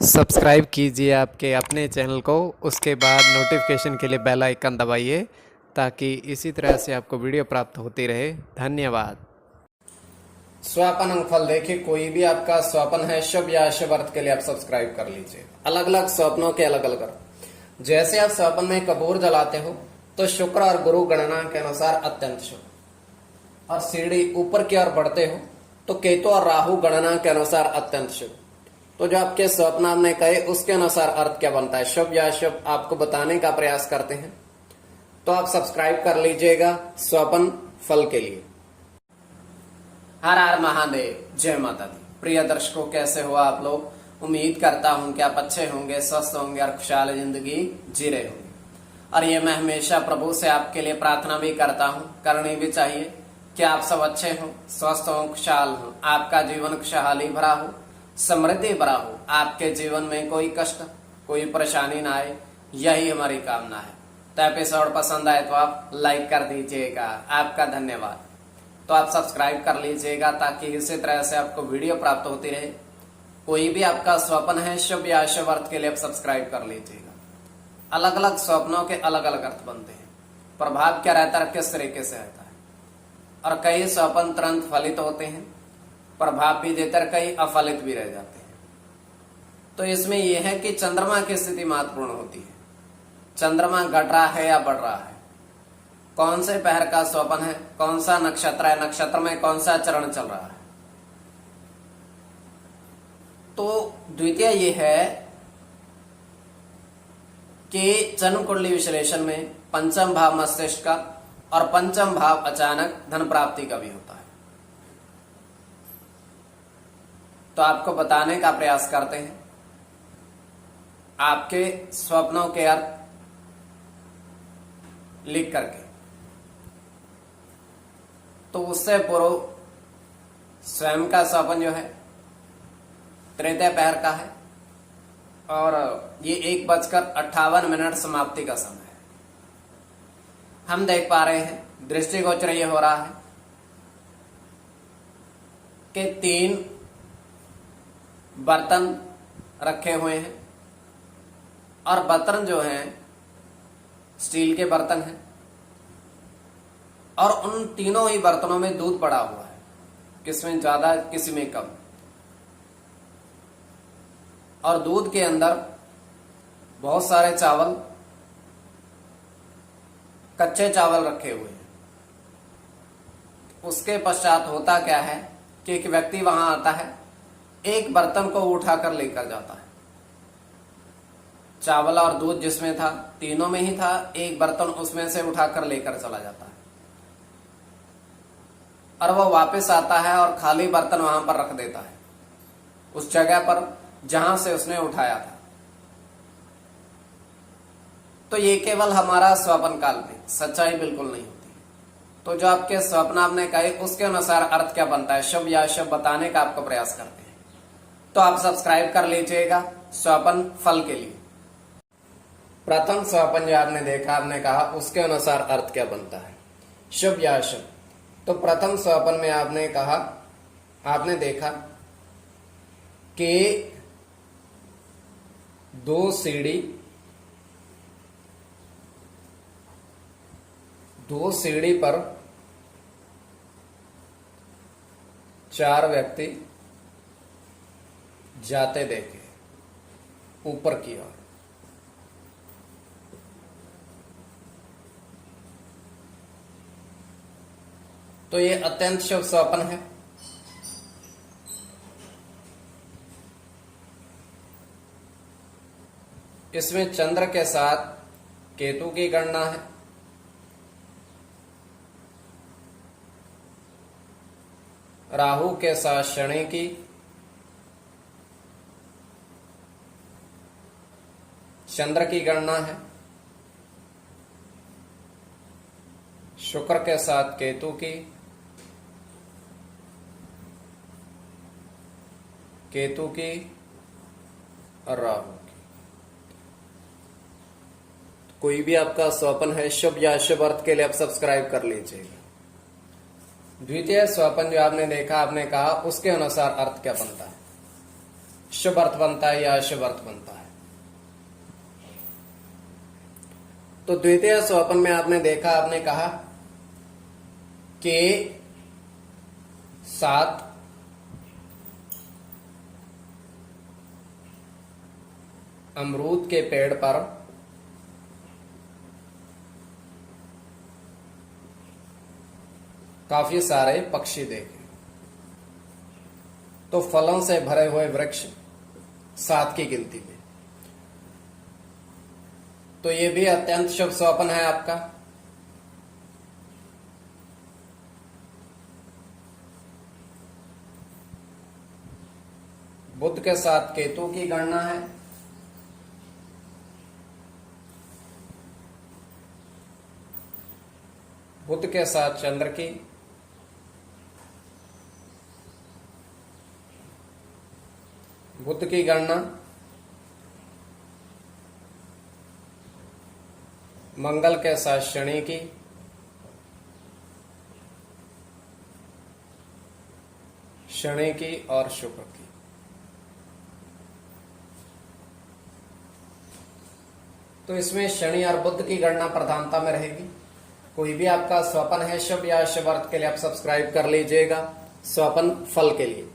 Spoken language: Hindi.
सब्सक्राइब कीजिए आपके अपने चैनल को, उसके बाद नोटिफिकेशन के लिए बेल आइकन दबाइए ताकि इसी तरह से आपको वीडियो प्राप्त होती रहे। धन्यवाद। स्वपन अंगफल देखिए, कोई भी आपका स्वप्न है शुभ या अशुभ अर्थ के लिए आप सब्सक्राइब कर लीजिए। अलग अलग स्वप्नों के अलग अलग अर्थ। जैसे आप स्वप्न में कपूर जलाते हो तो शुक्र और गुरु गणना के अनुसार अत्यंत शुभ, और सीढ़ी ऊपर की ओर बढ़ते हो तो केतु और राहु गणना के अनुसार अत्यंत शुभ। तो जो आपके स्वप्न आपने कहे उसके अनुसार अर्थ क्या बनता है, शुभ या अशुभ, आपको बताने का प्रयास करते हैं। तो आप सब्सक्राइब कर लीजिएगा स्वपन फल के लिए। हर हर महादेव, जय माता दी। प्रिय दर्शकों, कैसे हो आप लोग? उम्मीद करता हूं कि आप अच्छे होंगे, स्वस्थ होंगे और खुशहाल जिंदगी जी रहे होंगे। और ये मैं हमेशा प्रभु से आपके लिए प्रार्थना भी करता हूं, करनी भी चाहिए, कि आप सब अच्छे हो, स्वस्थ हो, खुशहाल हो, आपका जीवन खुशहाली भरा हो, समृद्धि भरा हो, आपके जीवन में कोई कष्ट कोई परेशानी ना आए, यही हमारी कामना है। तो एपिसोड पसंद आए तो आप लाइक कर दीजिएगा, आपका धन्यवाद। तो आप सब्सक्राइब कर लीजिएगा ताकि इसी तरह से आपको वीडियो प्राप्त होती रहे। कोई भी आपका स्वप्न है शुभ या अशुभ अर्थ के लिए आप सब्सक्राइब कर लीजिएगा। अलग अलग स्वप्नों के अलग अलग अर्थ बनते हैं। प्रभाव क्या रहता है, किस तरीके से रहता है, और कई स्वप्न तुरंत फलित होते हैं, प्रभाव भी देकर कई अफलित भी रह जाते हैं। तो इसमें यह है कि चंद्रमा की स्थिति महत्वपूर्ण होती है। चंद्रमा घट रहा है या बढ़ रहा है, कौन से पहर का स्वप्न है, कौन सा नक्षत्र है, नक्षत्र में कौन सा चरण चल रहा है। तो द्वितीय ये है कि जन्म कुंडली विश्लेषण में पंचम भाव मस्तिष्क का और पंचम भाव अचानक धन प्राप्ति का भी होता है। तो आपको बताने का प्रयास करते हैं आपके स्वप्नों के अर्थ लिख करके। तो उससे पूर्व स्वयं का स्वप्न जो है तृतीय पहर का है, और ये 1:58 समाप्ति का समय है। हम देख पा रहे हैं, दृष्टिगोचर ये हो रहा है कि 3 बर्तन रखे हुए हैं, और बर्तन जो हैं स्टील के बर्तन हैं, और उन तीनों ही बर्तनों में दूध पड़ा हुआ है, किसमें ज्यादा किसी में कम। और दूध के अंदर बहुत सारे चावल, कच्चे चावल रखे हुए हैं। उसके पश्चात होता क्या है कि एक व्यक्ति वहां आता है, एक बर्तन को उठाकर लेकर जाता है। चावल और दूध जिसमें था, तीनों में ही था, एक बर्तन उसमें से उठाकर लेकर चला जाता है, और वह वापस आता है और खाली बर्तन वहां पर रख देता है, उस जगह पर जहां से उसने उठाया था। तो ये केवल हमारा स्वप्न काल्पनिक, सच्चाई बिल्कुल नहीं होती। तो जो आपके स्वप्न आपने कहे उसके अनुसार अर्थ क्या बनता है, शुभ या अशुभ, बताने का आपको प्रयास करते हैं। तो आप सब्सक्राइब कर लीजिएगा स्वप्न फल के लिए। प्रथम स्वप्न जो आपने देखा, आपने कहा उसके अनुसार अर्थ क्या बनता है, शुभ या अशुभ। तो प्रथम स्वप्न में आपने कहा, आपने देखा कि 2 सीढ़ी, 2 सीढ़ी पर 4 व्यक्ति जाते देखे ऊपर की ओर। तो ये अत्यंत शुभ स्वप्न है। इसमें चंद्र के साथ केतु की गणना है, राहु के साथ शनि की, चंद्र की गणना है, शुक्र के साथ केतु की, केतु की और राहु की। कोई भी आपका स्वप्न है शुभ या अशुभ अर्थ के लिए आप सब्सक्राइब कर लीजिएगा। द्वितीय स्वप्न जो आपने देखा, आपने कहा उसके अनुसार अर्थ क्या बनता है, शुभ अर्थ बनता है या अशुभ अर्थ बनता है। तो द्वितीय स्वप्न में आपने देखा, आपने कहा कि 7 अमरूद के पेड़ पर काफी सारे पक्षी देखे, तो फलों से भरे हुए वृक्ष 7 की गिनती में। तो ये भी अत्यंत शुभ स्वप्न है आपका। बुध के साथ केतु की गणना है। बुध के साथ चंद्र की, बुध की गणना मंगल के साथ शनि की, शनि की और शुक्र की। तो इसमें शनि और बुध की गणना प्रधानता में रहेगी। कोई भी आपका स्वप्न है शुभ या अशुभ अर्थ के लिए आप सब्सक्राइब कर लीजिएगा स्वप्न फल के लिए।